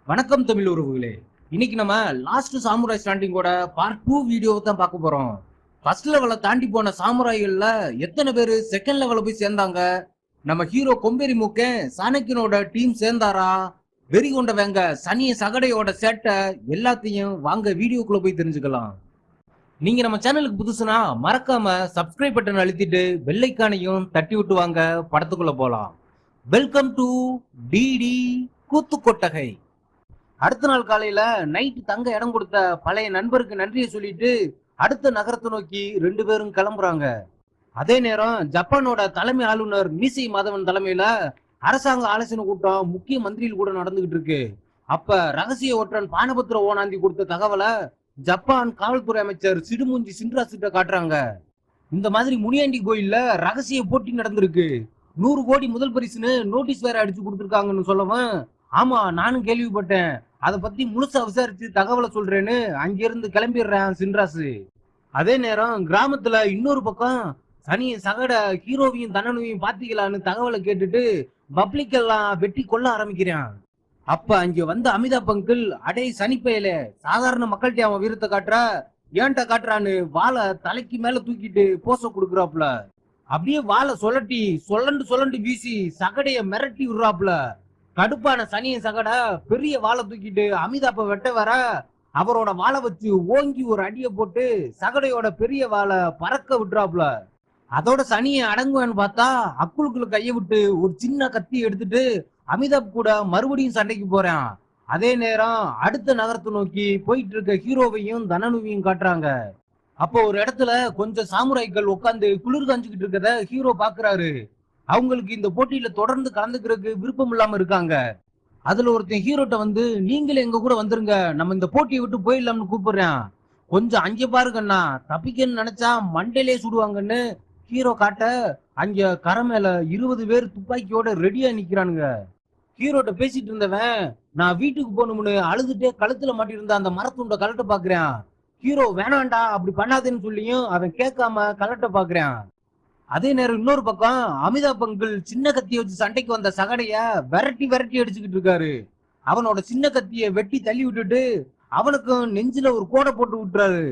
வணக்கம் தமிழ் உறவுகளே. இன்னைக்கு நம்ம லாஸ்ட் சாமுராய் ஸ்டாண்டிங்கோட பார்ட் 2 வீடியோவை தான் பார்க்க போறோம். ஃபர்ஸ்ட் லெவலை தாண்டி போன சாமுராய்கள்ல எத்தனை பேர் செகண்ட் லெவல போய் சேர்ந்தாங்க? நம்ம ஹீரோ கொம்பேரி மூக்கன் சாணக்கியனோட டீம் சேர்ந்தாரா? வெறி கொண்டவங்க சனிய சகடையோட சேட்டை எல்லாத்தையும் வாங்க வீடியோக்குள்ள போய் தெரிஞ்சுக்கலாம். நீங்க நம்ம சேனலுக்கு புதுசுனா மறக்காம சப்ஸ்கிரைப் பட்டன் அழுத்திட்டு பெல் ஐகானையும் தட்டி விட்டு வாங்க படத்துக்குள்ள போலாம். வெல்கம் டு டிடி கூத்து கொட்டகை. அடுத்த நாள் காலையில நைட்டு தங்க இடம் கொடுத்த பழைய நண்பருக்கு நன்றியை சொல்லிட்டு அடுத்த நகரத்தை நோக்கி 2 பேரும் கிளம்புறாங்க. அதே நேரம் ஜப்பானோட தலைமை ஆளுநர் மீசை மாதவன் தலைமையில அரசாங்க ஆலோசனை கூட்டம் முக்கிய மந்திரியில் கூட நடந்துகிட்டு இருக்கு. அப்ப ரகசிய ஒற்றன் பானபத்திர ஓனாந்தி கொடுத்த தகவலை ஜப்பான் காவல்துறை அமைச்சர் சிடுமூஞ்சி சின்ராசிட்ட காட்டுறாங்க. இந்த மாதிரி முனியாண்டி கோயில்ல ரகசிய போட்டி நடந்திருக்கு, 100 கோடி முதல் பரிசுன்னு நோட்டீஸ் வேற அடிச்சு கொடுத்துருக்காங்கன்னு சொல்லவும், ஆமா நானும் கேள்விப்பட்டேன், அதை பத்தி முழுசா விசாரிச்சு தகவலை சொல்றேன்னு அங்கிருந்து கிளம்பிடுறேன் சின்ராசு. அதே நேரம் கிராமத்துல இன்னொரு பக்கம் சனி சகட ஹீரோவையும் தன்னனையும் பாத்தீங்களான்னு தகவலை கேட்டுட்டு பப்ளிக் எல்லாம் வெட்டி கொள்ள ஆரம்பிக்கிறான். அப்ப அங்க வந்த அமிதாப் அங்கிள், அடே சனிப்பையில சாதாரண மக்கள்கிட்ட அவன் வீரத்தை காட்டுற, ஏன்ட்ட காட்டுறான்னு வாழை தலைக்கு மேல தூக்கிட்டு போச கொடுக்குறாப்புல. அப்படியே வாழை சொல்லட்டி சொல்லண்டு வீசி சகடைய மிரட்டி விடுறாப்புல. கடுப்பான சனிய சகட பெரிய வாழை தூக்கிட்டு அமிதாப்ப வெட்ட வர அவரோட வாழை வச்சு ஓங்கி ஒரு அடியை போட்டு சகடையோட பெரிய வாழை பறக்க விட்டுறாப்புல. அதோட சனியை அடங்குவேன்னு பார்த்தா அக்குளுக்குள்ள கையை விட்டு ஒரு சின்ன கத்தி எடுத்துட்டு அமிதாப் கூட மறுபடியும் சண்டைக்கு போறான். அதே நேரம் அடுத்த நகரத்தை நோக்கி போயிட்டு இருக்க ஹீரோவையும் தனனுவையும் காட்டுறாங்க. அப்போ ஒரு இடத்துல கொஞ்சம் சாமுராய்கள் உட்காந்து குளிர் காஞ்சுக்கிட்டு இருக்கத ஹீரோ பாக்குறாரு. அவங்களுக்கு இந்த போட்டியில தொடர்ந்து கலந்துக்கிறதுக்கு விருப்பம் இல்லாம இருக்காங்க. அதுல ஒருத்தன் ஹீரோட்ட வந்து, நீங்களே எங்க கூட வந்துருங்க, நம்ம இந்த போட்டியை விட்டு போயிடலாம்னு கூப்பிடுறான். கொஞ்சம் அங்கே பாருங்கண்ணா, தப்பிக்கன்னு நினைச்சா மண்டையிலே சுடுவாங்கன்னு ஹீரோ காட்ட, அங்க கரை மேல 20 பேர் துப்பாக்கியோட ரெடியா நிக்கிறானுங்க. ஹீரோட்ட பேசிட்டு இருந்தவன், நான் வீட்டுக்கு போகணும்னு அழுதுட்டே கழுத்துல மாட்டிருந்த அந்த மரத்துண்ட கலட்ட பாக்குறான். ஹீரோ வேணாண்டா அப்படி பண்ணாதேன்னு சொல்லியும் அவன் கேட்காம கலட்ட பாக்குறான். அதே நேரம் இன்னொரு பக்கம் அமிதாப் அங்கிள் சின்ன கத்தியை வச்சு சண்டைக்கு வந்த சகடைய விரட்டி அடிச்சுக்கிட்டு இருக்காரு. அவனோட சின்ன கத்தியை வெட்டி தள்ளி விட்டுட்டு அவனுக்கும் நெஞ்சில ஒரு கோடை போட்டு விட்டுறாரு.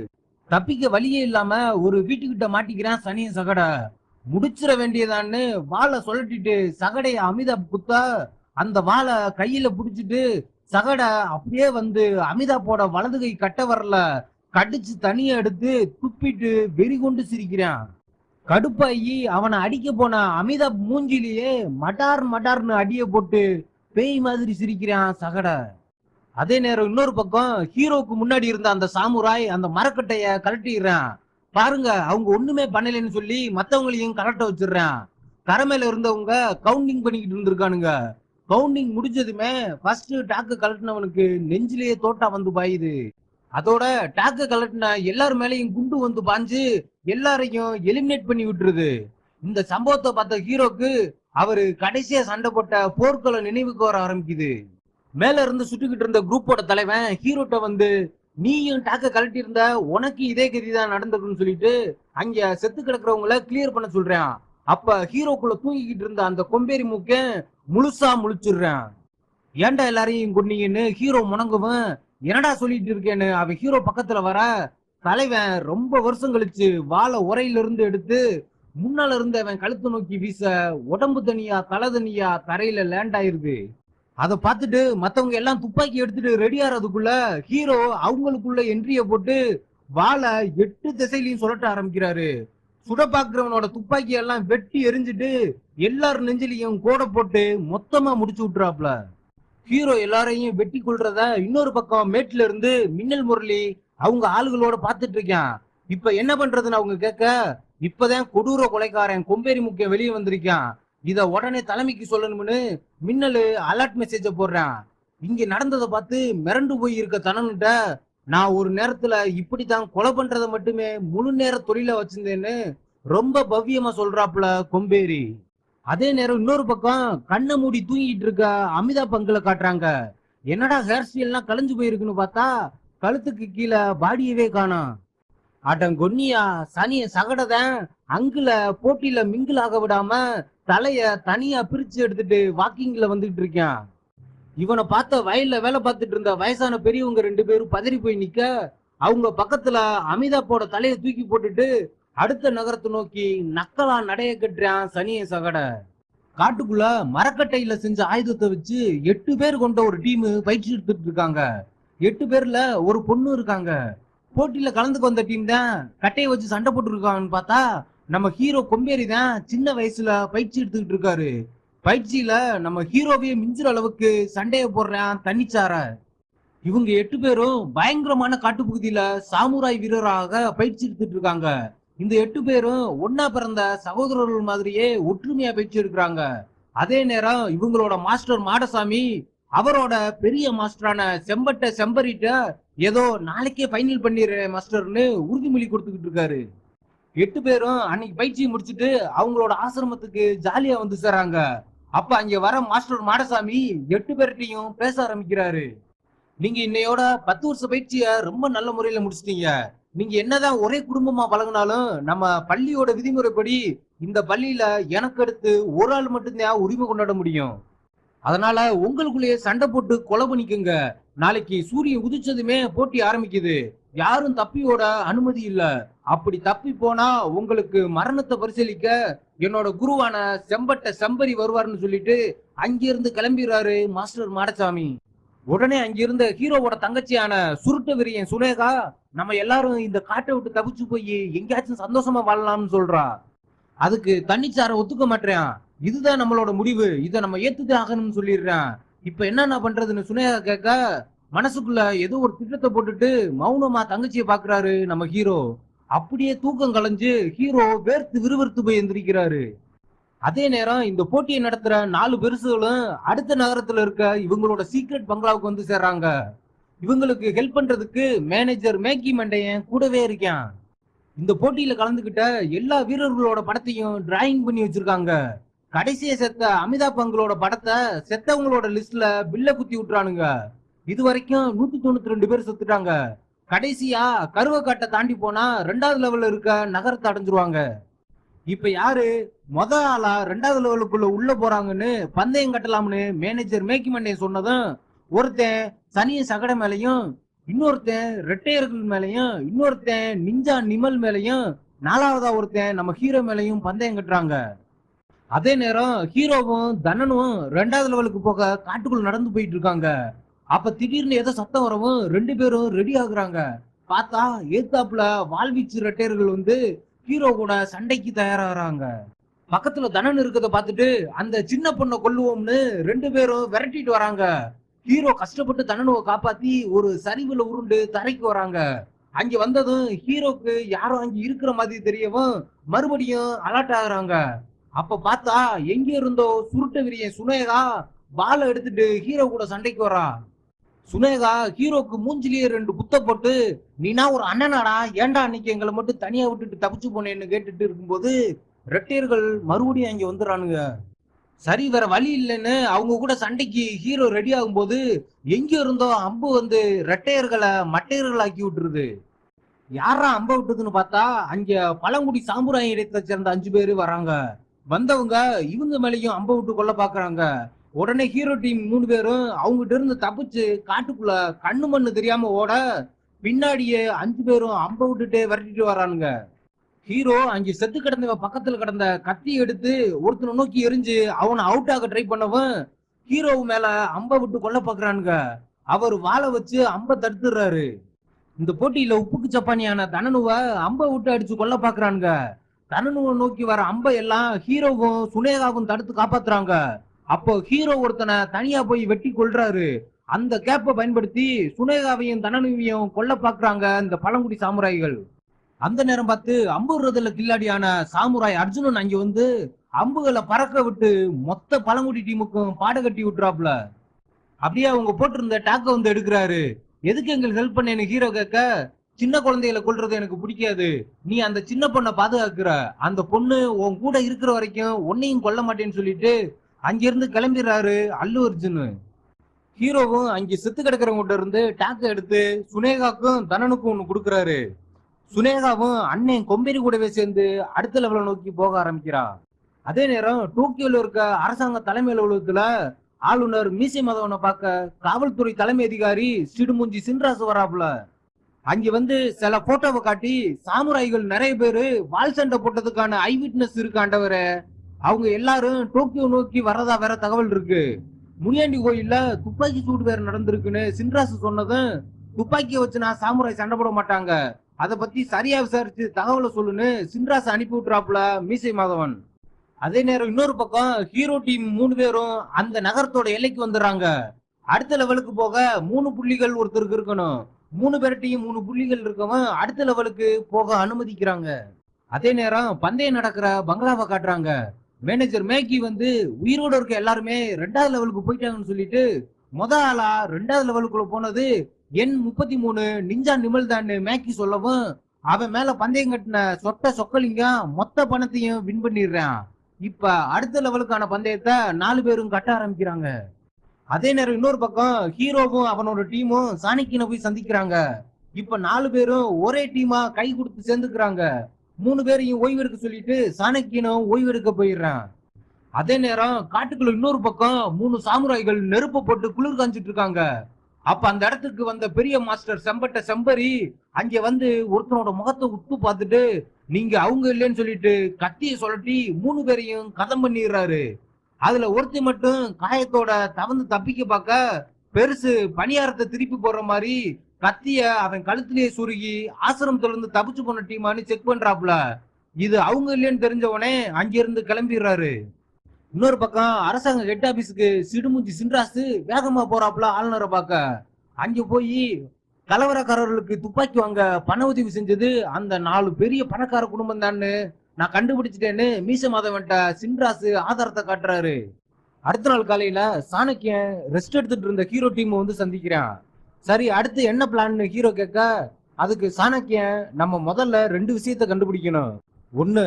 தப்பிக்க வழியே இல்லாம ஒரு வீட்டுக்கிட்ட மாட்டிக்கிறான் சனிய சகட. முடிச்சிட வேண்டியதான்னு வாழை சொல்லட்டிட்டு சகடைய அமிதாப் குத்தா, அந்த வாழை கையில புடிச்சிட்டு சகட அப்படியே வந்து அமிதாப்போட வலது கை கட்ட வரல கடிச்சு தனியா எடுத்து துப்பிட்டு வெறி கொண்டு சிரிக்கிறான். கடுப்பாயி அவனை அடிக்க போன அமிதாப் மூஞ்சிலேயே மட்டார்னு அடிய போட்டு பேய் மாதிரி சிரிக்கிறான் சகட. அதே நேரம் இன்னொரு பக்கம் ஹீரோவுக்கு முன்னாடி இருந்த அந்த சாமுராய் அந்த மரக்கட்டைய கலட்டிடுறான். பாருங்க அவங்க ஒண்ணுமே பண்ணலன்னு சொல்லி மத்தவங்களையும் கலட்ட வச்சிடுறான். கரை மேல இருந்தவங்க கவுண்டிங் பண்ணிக்கிட்டு இருந்திருக்கானுங்க. கவுண்டிங் முடிஞ்சதுமே ஃபர்ஸ்ட் டாக்கு கலட்டினவனுக்கு நெஞ்சிலேயே தோட்டா வந்து பாயுது. அதோட டாக்க கலட்டின எல்லாரும் மேலையும் குண்டு வந்து பாஞ்சு எல்லாரையும் எலிமினேட் பண்ணி விட்டுருது. இந்த சம்பவத்தை பார்த்த ஹீரோக்கு அவரு கடைசியா சண்டை போட்ட போர்க்கள நினைவுக்கு வர ஆரம்பிக்குது. மேல இருந்து சுட்டுக்கிட்டு இருந்த குரூப்போட தலைவன் ஹீரோட்ட வந்து, நீயும் டாக்க கலட்டி இருந்த, உனக்கு இதே கதிதான் நடந்திருக்குன்னு சொல்லிட்டு அங்க செத்து கிடக்குறவங்கள கிளியர் பண்ண சொல்றான். அப்ப ஹீரோக்குள்ள தூங்கிக்கிட்டு இருந்த அந்த கொம்பேரி மூக்க முழுசா முழிச்சிடுறான். ஏன்டா எல்லாரையும் கொன்னீங்கன்னு ஹீரோ முணங்கவும், என்னடா சொல்லிட்டு இருக்கேன்னு அவன் ஹீரோ பக்கத்துல வர, தலைவன் ரொம்ப வருஷம் கழிச்சு வாழை உரையில இருந்து எடுத்து முன்னால இருந்து அவன் கழுத்து நோக்கி வீச உடம்பு தனியா தலை தனியா தரையில லேண்ட் ஆயிருது. அதை பார்த்துட்டு மத்தவங்க எல்லாம் துப்பாக்கி எடுத்துட்டு ரெடி ஆறதுக்குள்ள ஹீரோ அவங்களுக்குள்ள என்ட்ரிய போட்டு வாழை 8 திசையிலையும் சொல்லட்ட ஆரம்பிக்கிறாரு. சுட பாக்குறவனோட துப்பாக்கி எல்லாம் வெட்டி எரிஞ்சிட்டு எல்லாரும் நெஞ்சிலையும் கோடை போட்டு மொத்தமா முடிச்சு விட்டுறாப்ல. ஹீரோ எல்லாரையும் வெட்டி கொள்றத இன்னொரு பக்கம் மேட்ல இருந்து மின்னல் முரளி அவங்க ஆளுகளோட பாத்துட்டு இருக்கான். இப்ப என்ன பண்றதுன்னு அவங்க கேட்க, இப்பதான் கொடூர கொலைக்காரன் கொம்பேரி முக்கிய வெளியே வந்திருக்கான், இத உடனே தலைமைக்கு சொல்லணும்னு மின்னல் அலர்ட் மெசேஜ போடுறான். இங்க நடந்ததை பார்த்து மிரண்டு போய் இருக்க தனன்கிட்ட, நான் ஒரு நேரத்துல இப்படித்தான் கொலை பண்றதை மட்டுமே முழு நேர தொழில வச்சிருந்தேன்னு ரொம்ப பவ்யமா சொல்றாப்புல கொம்பேரி. அதே நேரம் இன்னொரு பக்கம் கண்ணை மூடி தூங்கிட்டு இருக்க அமிதாப் அங்கிளை காட்டுறாங்க. என்னடா ஹேர் ஸ்டைல்லாம் கலைஞ்சு போயிருக்குன்னு பார்த்தா கழுத்துக்கு கீழே பாடியவே காணோம். கொன்னியா சனிய சகடதான் அங்குல போட்டியில மிங்கிள் ஆக விடாம தலைய தனியா பிரிச்சு எடுத்துட்டு வாக்கிங்ல வந்துட்டு இருக்கான். இவனை பார்த்த வயல்ல வேலை பார்த்துட்டு இருந்த வயசான பெரியவங்க 2 பேரும் பதறி போய் நிக்க, அவங்க பக்கத்துல அமிதாப்போட தலையை தூக்கி போட்டுட்டு அடுத்த நகரத்தை நோக்கி நக்கலா நடைய கட்டுறான் சனிய சகட. காட்டுக்குள்ள மரக்கட்டையில செஞ்ச ஆயுதத்தை வச்சு 8 பேர் கொண்ட ஒரு டீம் பயிற்சி எடுத்துட்டு இருக்காங்க. 8 பேர்ல ஒரு பொண்ணு இருக்காங்க. போட்டியில கலந்துக்கு வந்த டீம் தான் கட்டையை வச்சு சண்டை போட்டு இருக்காங்கன்னு பார்த்தா நம்ம ஹீரோ கொம்பேரி தான் சின்ன வயசுல பயிற்சி எடுத்துக்கிட்டு இருக்காரு. பயிற்சியில நம்ம ஹீரோவையே மிஞ்சுற அளவுக்கு சண்டைய போடுறான் தண்ணிச்சார. இவங்க 8 பேரும் பயங்கரமான காட்டுப்பகுதியில சாமுராய் வீரராக பயிற்சி எடுத்துட்டு இருக்காங்க. இந்த 8 பேரும் ஒன்னா பிறந்த சகோதரர்கள் மாதிரியே ஒற்றுமையா பயிற்சி எடுக்கிறாங்க. அதே நேரம் இவங்களோட மாஸ்டர் மாடசாமி அவரோட பெரிய மாஸ்டரான செம்பட்ட செம்பரிட்ட ஏதோ நாளைக்கே ஃபைனல் பண்ணிடுற மாஸ்டர்னு உறுதிமொழி கொடுத்துக்கிட்டு இருக்காரு. 8 பேரும் அன்னைக்கு பயிற்சியை முடிச்சுட்டு அவங்களோட ஆசிரமத்துக்கு ஜாலியா வந்து சேர்றாங்க. அப்ப அங்க வர மாஸ்டர் மாடசாமி 8 பேர்கிட்டையும் பேச ஆரம்பிக்கிறாரு. நீங்க இன்னையோட 10 வருஷ பயிற்சிய ரொம்ப நல்ல முறையில முடிச்சிட்டீங்க. நீங்க என்னதான் ஒரே குடும்பமா பழகினாலும் நம்ம பள்ளியோட விதிமுறைப்படி இந்த பள்ளியில எனக்கு அடுத்து ஒரு ஆள் மட்டும்தான் உரிமை கொண்டாட முடியும். அதனால உங்களுக்குள்ளேயே சண்டை போட்டு கொலை பண்ணிக்கோங்க. நாளைக்கு சூரியன் உதிச்சதுமே போட்டி ஆரம்பிக்குது. யாரும் தப்பியோட அனுமதி இல்ல. அப்படி தப்பி போனா உங்களுக்கு மரணத்தை பரிசீலிக்க என்னோட குருவான செம்பட்ட செம்பரி வருவார்னு சொல்லிட்டு அங்கிருந்து கிளம்பிடுறாரு மாஸ்டர் மாடசாமி. உடனே அங்கிருந்த ஹீரோவோட தங்கச்சியான சுருட்ட விரியன் சுனேகா நம்ம எல்லாரும் இந்த காட்டை விட்டு தப்பிச்சு போய் எங்கேயாச்சும் சந்தோஷமா வாழலாம்னு சொல்றா. அதுக்கு தண்ணிச்சார ஒத்துக்க மாட்டேன். இதுதான் நம்மளோட முடிவு, இதை நம்ம ஏத்துதான் ஆகணும்னு சொல்லிடுறேன். இப்ப என்ன பண்றதுன்னு சுனேகா கேட்க மனசுக்குள்ள ஏதோ ஒரு திட்டத்தை போட்டுட்டு மௌனமா தங்கச்சியை பாக்குறாரு நம்ம ஹீரோ. அப்படியே தூக்கம் கலைஞ்சு ஹீரோ வேர்த்து விறுவிறுத்து போய் எந்திரிக்கிறாரு. அதே நேரம் இந்த போட்டியை நடத்துற 4 பெருசுகளும் அடுத்த நகரத்துல இருக்க இவங்களோட சீக்ரெட் பங்களாவுக்கு வந்து சேர்றாங்க. இவங்களுக்கு ஹெல்ப் பண்றதுக்கு மேனேஜர் மேக்கி மண்டையன் கூடவே இருக்கான். இந்த போட்டியில கலந்துகிட்ட எல்லா வீரர்களோட படத்தையும் டிராயிங் பண்ணி வச்சிருக்காங்க. கடைசியா செத்த அமிதாப் பங்களோட படத்தை செத்தவங்களோட லிஸ்ட்ல பில்ல குத்தி விட்டுறானுங்க. இது வரைக்கும் 192 பேர் செத்துட்டாங்க. கடைசியா கருவக்காட்டை தாண்டி போனா 2வது லெவல்ல இருக்க நகரத்தை அடைஞ்சிருவாங்க. இப்ப யாரு ஆளா 2வது லெவலுக்குள்ள உள்ள போறாங்கன்னு பந்தயம் கட்டலாம்னு மேனேஜர் மேக்கி மண்டையன் சொன்னதும் ஒருத்தன் சனிய சகட மேலையும், இன்னொருத்தன் ரெட்டையர்கள் மேலையும், இன்னொருத்தன் நிஞ்சா நிமல் மேலையும், 4வதா ஒருத்தன் நம்ம ஹீரோ மேலையும் பந்தயம் கட்டுறாங்க. அதே நேரம் ஹீரோவும் தனனும் 2வது லெவலுக்கு போக காட்டுக்குள்ள நடந்து போயிட்டு இருக்காங்க. அப்ப திடீர்னு ஏதோ சத்தம் வரவும் 2 பேரும் ரெடி ஆகுறாங்க. பார்த்தா ஏத்தாப்புல வாழ்வீச்சு ரெட்டையர்கள் வந்து ஹீரோ கூட சண்டைக்கு தயாராகிறாங்க. பக்கத்துல தனன் இருக்கிறத பார்த்துட்டு அந்த சின்ன பொண்ணை கொல்லுவோம்னு 2 பேரும் விரட்டிட்டு வராங்க. ஹீரோ கஷ்டப்பட்டு தனனுவை காப்பாத்தி ஒரு சரிவுல உருண்டு தரைக்கு வராங்க. அங்க வந்ததும் ஹீரோக்கு யாரும் அங்க இருக்கிற மாதிரி தெரியவும் மறுபடியும் அலர்ட் ஆகுறாங்க. அப்ப பார்த்தா எங்க இருந்தோ சுருட்ட விரியன் சுனேகா பாலை எடுத்துட்டு ஹீரோ கூட சண்டைக்கு வரா. சுனேகா ஹீரோக்கு மூஞ்சிலேயே 2 குத்த போட்டு, நீனா ஒரு அண்ணனாடா, ஏன்டா அன்னைக்கு எங்களை மட்டும் தனியா விட்டுட்டு தப்பிச்சு போனேன்னு கேட்டுட்டு இருக்கும்போது ரெட்டையர்கள் மறுபடியும் அங்க வந்துடுறானுங்க. சரி வேற வழி இல்லைன்னு அவங்க கூட சண்டைக்கு ஹீரோ ரெடி ஆகும்போது எங்க இருந்தோ அம்பு வந்து ரெட்டையர்களை மட்டையர்களாக்கி விட்டுருது. யாரா அம்ப விட்டதுன்னு பார்த்தா அங்க பழங்குடி சாம்புராய் இடத்தை சேர்ந்த 5 பேரு வராங்க. வந்தவங்க இவங்க மேலேயும் அம்ப விட்டு கொல்ல பாக்குறாங்க. உடனே ஹீரோ டீம் 3 பேரும் அவங்ககிட்ட இருந்து தப்பிச்சு காட்டுக்குள்ள கண்ணு மண்ணு தெரியாம ஓட பின்னாடியே 5 பேரும் அம்ப விட்டுட்டு விரட்டிட்டு வரானுங்க. ஹீரோ அங்க செத்து கிடந்தவன் பக்கத்துல கிடந்த கத்தி எடுத்து ஒருத்தனை நோக்கி எரிஞ்சு அவனை அவுட் ஆக ட்ரை பண்ணவன் ஹீரோ மேல அம்ப விட்டு கொல்ல பாக்குறானுங்க. அவர் வாழை வச்சு அம்ப தடுத்துடுறாரு. இந்த போட்டியில உப்புக்கு சப்பானியான தனனுவை அம்ப விட்டு அடிச்சு கொல்ல பாக்குறானுங்க. தனனுவை நோக்கி வர அம்ப எல்லாம் ஹீரோவும் சுனேகாவும் தடுத்து காப்பாத்துறாங்க. அப்போ ஹீரோ ஒருத்தனை தனியா போய் வெட்டி கொள்றாரு. அந்த கேப்பை பயன்படுத்தி சுனேகாவையும் தனனுவையும் கொல்ல பாக்குறாங்க இந்த பழங்குடி சாமுராய்கள். அந்த நேரம் பார்த்து அம்புறதுல கில்லாடியான சாமுராய் அர்ஜுனன் அங்க வந்து அம்புகளை பறக்க விட்டு மொத்த பழங்குடி டீமுக்கும் பாட கட்டி விட்டுறாப்ல. அப்படியே அவங்க போட்டிருந்த டாக்க வந்து எடுக்கிறாரு. எதுக்கு எங்களுக்கு ஹெல்ப் பண்ணேன்னு ஹீரோ கேட்க, சின்ன குழந்தைகளை கொல்றது எனக்கு பிடிக்காது, நீ அந்த சின்ன பொண்ணை பாதுகாக்கிற, அந்த பொண்ணு உன் கூட இருக்கிற வரைக்கும் உன்னையும் கொல்ல மாட்டேன்னு சொல்லிட்டு அங்கிருந்து கிளம்பிடுறாரு அல்லு அர்ஜுனு. ஹீரோவும் அங்க செத்து கிடக்கிறவங்கிட்ட இருந்து டாக்க எடுத்து சுனேகாக்கும் தனனுக்கும் ஒண்ணு கொடுக்குறாரு. சுனேகாவும் அண்ணன் கொம்பேரி கூடவே சேர்ந்து அடுத்த லெவலை நோக்கி போக ஆரம்பிக்கிறா. அதே நேரம் டோக்கியோல இருக்க அரசாங்க தலைமை அலுவலகத்துல ஆளுநர் மீசை மதவனை பார்க்க காவல்துறை தலைமை அதிகாரி சிடுமுஞ்சி சின்ராசு வராப்புல. அங்க வந்து சில போட்டோவை காட்டி சாமுராய்கள் நிறைய பேரு வால் சண்டை போட்டதுக்கான ஐ விட்னஸ் இருக்காண்டவர, அவங்க எல்லாரும் டோக்கியோ நோக்கி வரதா வேற தகவல் இருக்கு. முனியாண்டி கோயில்ல துப்பாக்கி சூடு வேற நடந்திருக்குன்னு சின்ராசு சொன்னதும், துப்பாக்கியை வச்சு நான் சாமுராய் சண்டை போட மாட்டாங்க, அதை பத்தி சரியா விசாரிச்சு தகவலை சொல்லுன்னு சின்ராசு அனுப்பி விட்டுறாப்புல மீசை மாதவன். அதே நேரம் இன்னொரு பக்கம் ஹீரோ டீம் 3 பேரும் அந்த நகரத்தோட எல்லைக்கு வந்துடுறாங்க. அடுத்த லெவலுக்கு போக 3 புள்ளிகள் ஒருத்தருக்கு இருக்கணும். 3 பேர்ட்டையும் 3 புள்ளிகள் இருக்கவன் அடுத்த லெவலுக்கு போக அனுமதிக்கிறாங்க. அதே நேரம் பந்தயம் நடக்கிற பங்களாவை காட்டுறாங்க. மேனேஜர் மேக்கி வந்து உயிரோட இருக்க எல்லாருமே 2வது லெவலுக்கு போயிட்டாங்கன்னு சொல்லிட்டு ஆளா 2வது லெவலுக்குள்ள போனது N33 நிஞ்சா நிமல் தான் மேக்கி சொல்லவும், அவன் மேல பந்தயம் கட்டின சொட்ட சொக்கலிங்க மொத்த பணத்தையும் வின் பண்ணிடுறான். இப்ப அடுத்த லெவலுக்கான பந்தயத்தை 4 பேரும் கட்ட ஆரம்பிக்கிறாங்க. அதே நேரம் இன்னொரு பக்கம் ஹீரோவும் அவனோட டீமும் சாணக்கியனை போய் சந்திக்கிறாங்க. இப்ப 4 பேரும் ஒரே டீமா கை கொடுத்து சேர்ந்துக்கிறாங்க. 3 பேரையும் ஓய்வெடுக்க சொல்லிட்டு சாணக்கியனும் ஓய்வெடுக்க போயிடுறான். அதே நேரம் காட்டுக்குள்ள இன்னொரு பக்கம் 3 சாமுராய்கள் நெருப்ப போட்டு குளிர் காஞ்சிட்டு இருக்காங்க. அப்ப அந்த இடத்துக்கு வந்த பெரிய மாஸ்டர் செம்பட்ட செம்பரி அங்க வந்து ஒருத்தனோட முகத்தை உத்து பார்த்துட்டு, நீங்க அவங்க இல்லைன்னு சொல்லிட்டு கத்திய சொல்லட்டி 3 பேரையும் கதம் பண்ணிடுறாரு. அதுல ஒருத்தி மட்டும் காயத்தோட தவந்து தப்பிக்க பார்க்க பெருசு பணியாரத்தை திருப்பி போடுற மாதிரி கத்திய அவன் கழுத்திலேயே சுருகி ஆசிரமத்துல இருந்து தப்பிச்சு போன டீமான்னு செக் பண்றாப்புல. இது அவங்க இல்லைன்னு தெரிஞ்சவனே அங்கிருந்து கிளம்பிடுறாரு. இன்னொரு பக்கம் அரசாங்க ஹெட் ஆபீஸுக்கு சிடுமுஞ்சி சின்ராசு வேகமா போறாப்புல ஆளுநரை பார்க்க. அங்க போய் கலவரக்காரர்களுக்கு துப்பாக்கி வாங்க பண உதவி செஞ்சது அந்த 4 பெரிய பணக்கார குடும்பம் தான்னு நான் கண்டுபிடிச்சிட்டேன்னு மீச மாதவன்ட்ட சின்ராசு ஆதாரத்தை காட்டுறாரு. அடுத்த நாள் காலையில சாணக்கியன் ரெஸ்ட் எடுத்துட்டு இருந்த ஹீரோ டீம் வந்து சந்திக்கிறான். சரி, அடுத்து என்ன பிளான்னு ஹீரோ கேட்க, அதுக்கு சாணக்கியன் நம்ம முதல்ல 2 விஷயத்த கண்டுபிடிக்கணும். ஒண்ணு,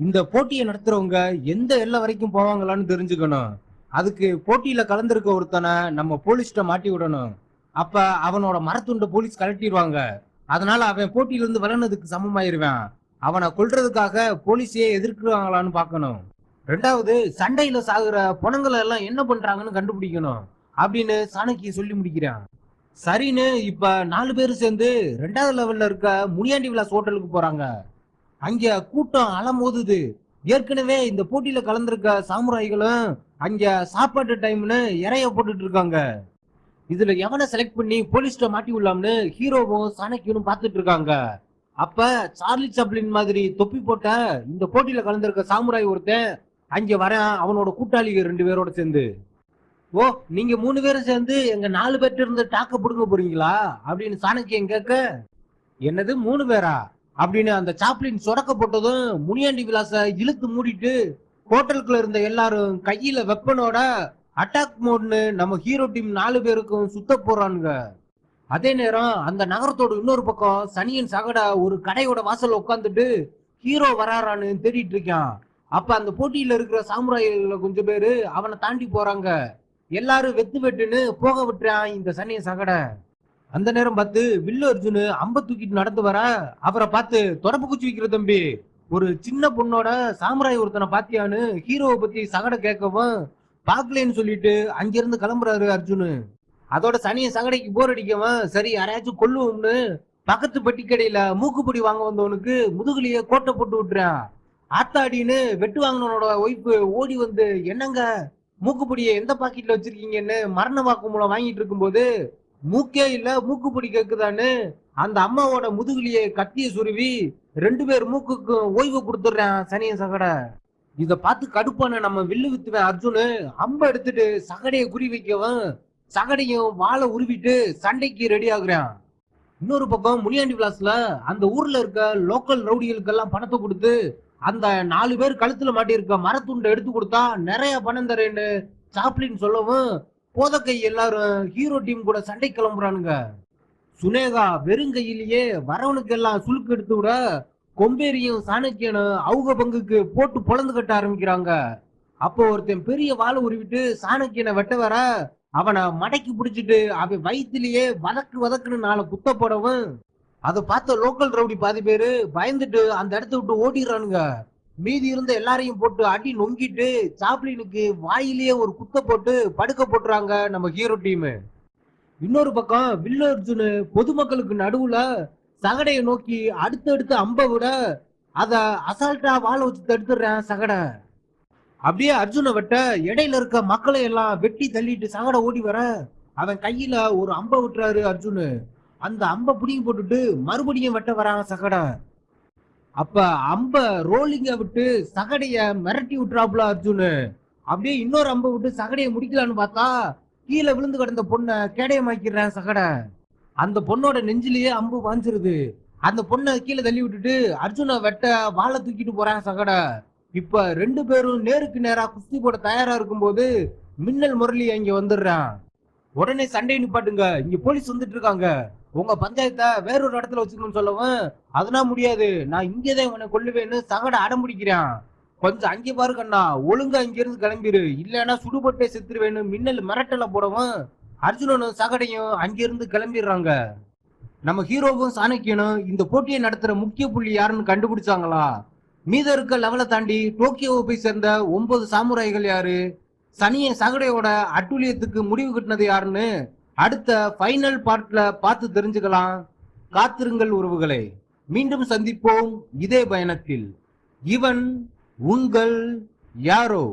இந்த போட்டியை நடத்துறவங்க எந்த எல்லை வரைக்கும் போவாங்களான்னு தெரிஞ்சுக்கணும். அதுக்கு போட்டியில கலந்திருக்க ஒருத்தனை நம்ம போலீஸ்ட மாட்டி விடணும். அப்ப அவனோட மரத்துண்ட போலீஸ் கலட்டிடுவாங்க. அதனால அவன் போட்டியில இருந்து விளையாடுறதுக்கு சமமாயிருவான். அவனை கொல்றதுக்காக போலீஸையே எதிர்க்கிறாங்களான்னு பார்க்கணும். 2வது, சண்டையில சாகுற பொணங்களை எல்லாம் என்ன பண்றாங்கன்னு கண்டுபிடிக்கணும் அப்படின்னு சாணக்கிய சொல்லி முடிக்கிறான். சரின்னு இப்ப 4 பேரும் சேர்ந்து 2வது லெவல்ல இருக்க முனியாண்டி விலாஸ் ஹோட்டலுக்கு போறாங்க. அங்க கூட்டம் அலமோதுது. ஏற்கனவே இந்த போட்டியில கலந்திருக்க சாமுராய்களும் அங்க சாப்பாட்டு டைம்னு இறைய போட்டுட்டு இருக்காங்க. இதுல எவனை செலக்ட் பண்ணி போலீஸ்ட மாட்டி விடலாம்னு ஹீரோவும் சாணக்கியனும் பார்த்துட்டு இருக்காங்க. அப்ப சார்லி சாப்ளின் மாதிரி தொப்பி போட்ட இந்த போட்டியில கலந்திருக்க சாமுராய் ஒருத்தன் அங்க வர அவனோட கூட்டாளிகள் 2 பேரோட சேர்ந்து, ஓ நீங்க 3 பேரும் சேர்ந்து எங்க 4 பேர்ட்ட இருந்து டாக்க புடுங்க போறீங்களா அப்படின்னு சாணக்கியன் கேட்க, என்னது 3 பேரா அப்படின்னு அந்த சாப்ளின் சொடக்க போட்டதும் முனியாண்டி விலாச இழுத்து மூடிட்டு ஹோட்டலுக்குள்ள இருந்த எல்லாரும் கையில வெப்பனோட அட்டாக் மோட்னு நம்ம ஹீரோ டீம் 4 பேருக்கும் சுத்த போறானுங்க. அதே நேரம் அந்த நகரத்தோட இன்னொரு பக்கம் சனியன் சகடா ஒரு கடையோட வாசல்ல உட்காந்துட்டு ஹீரோ வராரான்னு தேடிட்டு இருக்கான். அப்ப அந்த போட்டியில இருக்கிற சாமுராய்ல கொஞ்சம் பேரு அவனை தாண்டி போறாங்க. எல்லாரும் வெத்து வெட்டுன்னு போக விட்டுறான் இந்த சனியன் சகடை. அந்த நேரம் பார்த்து வில்லு அர்ஜுனு அம்ப தூக்கிட்டு நடந்து வர, அவரை பார்த்து தொடப்பு குச்சி வைக்கிற தம்பி, ஒரு சின்ன பொண்ணோட சாமுராய் ஒருத்தனை பாத்தியான்னு ஹீரோவை பத்தி சகடை கேட்கவும் பாக்கலேன்னு சொல்லிட்டு அங்கிருந்து கிளம்புறாரு அர்ஜுனு. அதோட சனிய சகடைக்கு போர் அடிக்கவன் சரி யாரையாச்சும் கொல்லுவோம்னு பக்கத்து பெட்டி கடையில மூக்குப்பொடி வாங்க வந்தவனுக்கு முதுகுலிய கோட்டை போட்டு விட்டுறான். ஆத்தாடின்னு வெட்டு வாங்கினவனோட ஒய்ஃபு ஓடி வந்து, என்னங்க மூக்குப்பொடியை எந்த பாக்கெட்ல வச்சிருக்கீங்கன்னு மரண வாக்குமூலம் வாங்கிட்டு இருக்கும்போது, மூக்கே இல்ல மூக்குப்பொடி கேக்குதான்னு அந்த அம்மாவோட முதுகுலிய கத்திய சுருவி 2 பேர் மூக்குக்கும் ஓய்வு கொடுத்துடுறான் சனிய சகடை. இத பார்த்து கடுப்பான நம்ம வில்லு வித்துவன் அர்ஜுனு அம்ப எடுத்துட்டு சகடையை குறி வைக்கவும் சகடையும் வாழை உருவிட்டு சண்டைக்கு ரெடி ஆகுறான். இன்னொரு பக்கம் முனியாண்டி விலாஸ்ல அந்த ஊர்ல இருக்க லோக்கல் ரவுடிகளுக்கெல்லாம் பணத்தை கொடுத்து அந்த 4 பேர் கழுத்துல மாட்டி இருக்க மரத்துண்டை எடுத்து கொடுத்தா நிறைய பணம் தரேன்னு சாப்ளின் சொல்லவும் போதக்கை எல்லாரும் ஹீரோ டீம் கூட சண்டை கிளம்புறானுங்க. சுனேகா வெறுங்கையிலேயே வரவனுக்கு எல்லாம் சுழுக்கு எடுத்து விட கொம்பேரியும் சாணக்கியனும் அவங்க பங்குக்கு போட்டு பொழந்து கட்ட ஆரம்பிக்கிறாங்க. அப்போ ஒருத்தன் பெரிய வாழை உருவிட்டு சாணக்கியனை வெட்ட வர அவனை மடக்கி பிடிச்சிட்டு அவன் வயிற்றுலயே வதக்கு வதக்குன்னு 4 குத்த போடவும் அதை பார்த்த லோக்கல் ரவுடி பாதி பேரு பயந்துட்டு அந்த இடத்த விட்டு ஓடிடுறானுங்க. மீதி இருந்த எல்லாரையும் போட்டு அடி நொங்கிட்டு சாப்ளினுக்கு வாயிலேயே ஒரு குத்த போட்டு படுக்க போட்டுறாங்க நம்ம ஹீரோ டீம். இன்னொரு பக்கம் வில்லு அர்ஜுன் பொதுமக்களுக்கு நடுவுல சகடைய நோக்கி அடுத்தடுத்து அம்ப விட அத அசால்ட்டா வாழ வச்சு தடுத்துடுறேன் சகடை. அப்படியே அர்ஜுனை வெட்ட இடையில இருக்க மக்களை எல்லாம் வெட்டி தள்ளிட்டு சகட ஓடி வர அவன் கையில ஒரு அம்ப விட்டுறாரு அர்ஜுனு. அந்த அம்ப புடிங்கி போட்டுட்டு மறுபடியும் வெட்ட வராங்க சகட. அப்ப அம்ப ரோலிங்க விட்டு சகடைய மிரட்டி விட்டுறாப்புல அர்ஜுனு. அப்படியே இன்னொரு அம்ப விட்டு சகடைய முடிக்கலான்னு பார்த்தா கீழே விழுந்து கிடந்த பொண்ணை கேடயமாக்கிறேன் சகட. அந்த பொண்ணோட நெஞ்சிலேயே அம்பு பாஞ்சிருது. அந்த பொண்ணை கீழே தள்ளி விட்டுட்டு அர்ஜுனை வெட்ட வாழை தூக்கிட்டு போறாங்க சகட. இப்ப ரெண்டு பேரும் நேருக்கு நேரா குஸ்தி போட தயாரா இருக்கும்போது மின்னல் முரளி அங்க வந்துடுறான். உடனே சண்டை நிப்பாட்டுங்க, இங்க போலீஸ் வந்துட்டு இருக்காங்க, உங்க பஞ்சாயத்தை வேறொரு இடத்துல வச்சுக்கணும்னு சொல்லவும் அதெல்லாம் முடியாது, நான் இங்கேதான் இவனை கொல்லுவேன்னு சகட அடம் பிடிக்கிறான். கொஞ்சம் அங்கே பாரு கண்ணா, ஒழுங்கா இங்க இருந்து கிளம்பிரு, இல்லைன்னா சுடுபட்டே செத்துருவேன்னு மின்னல் மிரட்டல போடவும் அர்ஜுனனும் சகடையும் அங்கிருந்து கிளம்பிடுறாங்க. நம்ம ஹீரோவும் சாணக்கியனும் இந்த போட்டியை நடத்துற முக்கிய புள்ளி யாருன்னு கண்டுபிடிச்சாங்களா? மீத இருக்க லெவலை தாண்டி டோக்கியோவை போய் சேர்ந்த 9 சாமுராய்கள் யாரு? சனிய சகடையோட அட்டூழியத்துக்கு முடிவு கட்டினது யாருன்னு அடுத்த ஃபைனல் பார்ட்ல பார்த்து தெரிஞ்சுக்கலாம். காத்திருங்கள் உறவுகளை, மீண்டும் சந்திப்போம் இதே பயணத்தில். இவன் உங்கள் யாரோ.